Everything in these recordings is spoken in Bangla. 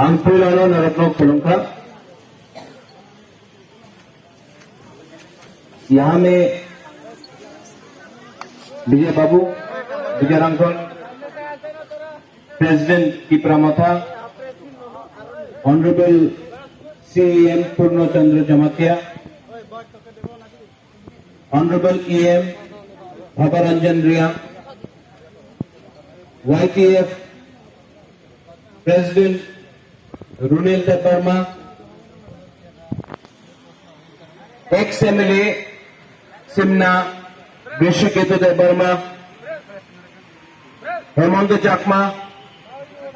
Angpulano Naratno Pulunka। यहाँ में विजय बाबू, विजय रामगढ़, प्रेसिडेंट की प्रमुखा, honourable CEM Purna Chandra Jamatia, honourable EM Bhabaranjan Riya, YTF president Runel Varma, ex-MLA Simna Bishwaketu Varma, Hemant Chakma,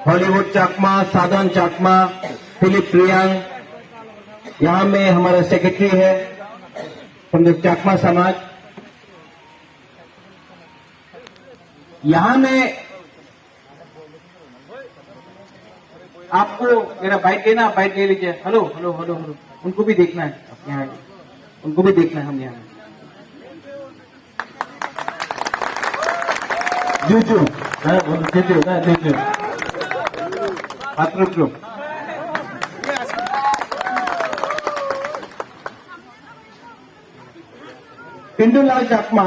Hollywood Chakma, Sadhan Chakma, Philip Reang. यहाँ में हमारा सेक्रेटरी है फ्रॉम द चकमा समाज। यहाँ में आपको मेरा बाइट लेना, बाइट ले लीजिए। हेलो हेलो हेलो हेलो, उनको भी देखना है, यहाँ उनको भी देखना है हम यहाँ। जूजू जूजू हाथ रुक लो। पेंडोलाल चकमा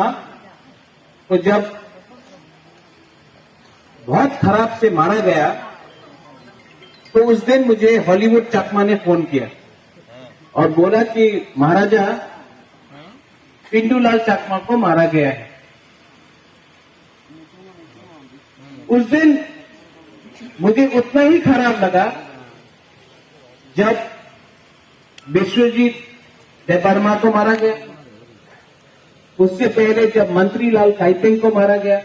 को जब बहुत खराब से मारा गया तो उस दिन मुझे हॉलीवुड चकमा ने फोन किया और बोला कि महाराजा पेंडोलाल चकमा को मारा गया है। उस दिन मुझे उतना ही खराब लगा जब विश्वजीत देवर्मा को मारा गया, उससे पहले जब मंत्री लाल काइपिंग को मारा गया,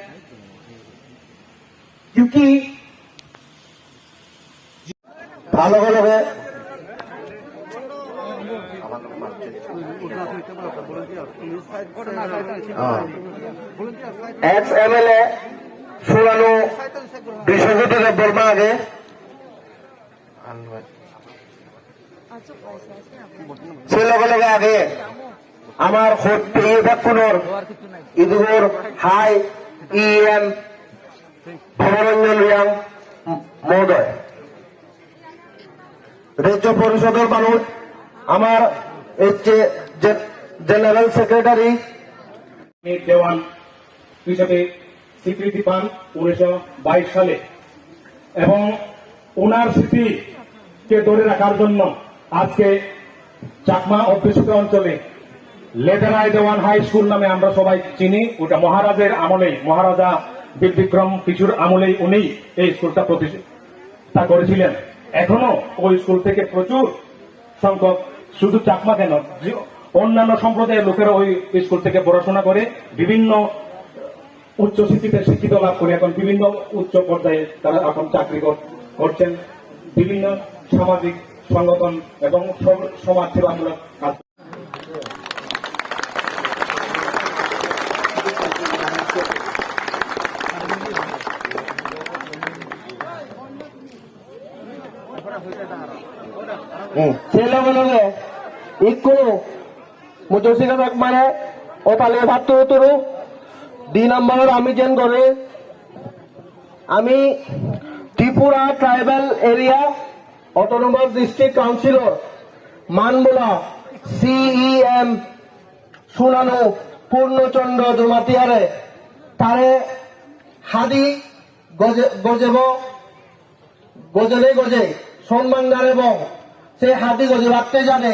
क्योंकि अलग अलग है। ex-MLA সুরানো বিশ্বজিৎ দেববর্মা আগে সে লগে লগে আগে আমার পেয়ের ইদুর হাই EM ভবরঞ্জন রিয়াং মহোদয়, রাজ্য পরিষদের মানুষ, আমার জেনারেল সেক্রেটারি দেওয়ান হিসেবে স্বীকৃতি পান 1922 সালে এবং ওনার স্মৃতিকে ধরে রাখার জন্য আজকে চাকমা অধ্যুষিত অঞ্চলে লেদারাই দেওয়ান হাই স্কুল নামে আমরা সবাই চিনি। ওটা মহারাজের আমলেই, মহারাজা বীরবিক্রম কিছুর আমলেই উনি এই স্কুলটা প্রতিষ্ঠা করেছিলেন। এখনো ওই স্কুল থেকে প্রচুর সংখ্যক, শুধু চাকমা কেন, অন্যান্য সম্প্রদায়ের লোকেরা ওই স্কুল থেকে পড়াশোনা করে বিভিন্ন উচ্চ শিক্ষিত লাভ করে এখন বিভিন্ন উচ্চ পর্যায়ে তারা এখন চাকরি করছেন, বিভিন্ন সামাজিক সংগঠন এবং সমাজ সেবামূলক কাজ। সেই লগে লগে ইকুনো মুজসিকা মানে ও পালে ভাত তোরো 2 নম্বরের আমি জেন করে আমি Tripura tribal area autonomous district councillor মানবোলা CEM সুনানো পূর্ণচন্দ্র জমাতিয়ারে তারে হাদি গজেব গজলে গজে সম্মান জানেব সে হাদি গজে রাখতে জানে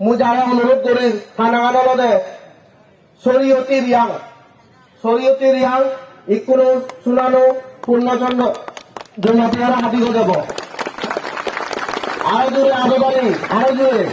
মু যারা অনুরোধ করি থানাগানলদে শরীয়তি রিয়াং ইকুনো সুনানো পূর্ণচন্দ্র জমাতিয়ারা হাদি গজেব আরো জোরে আরো জোরে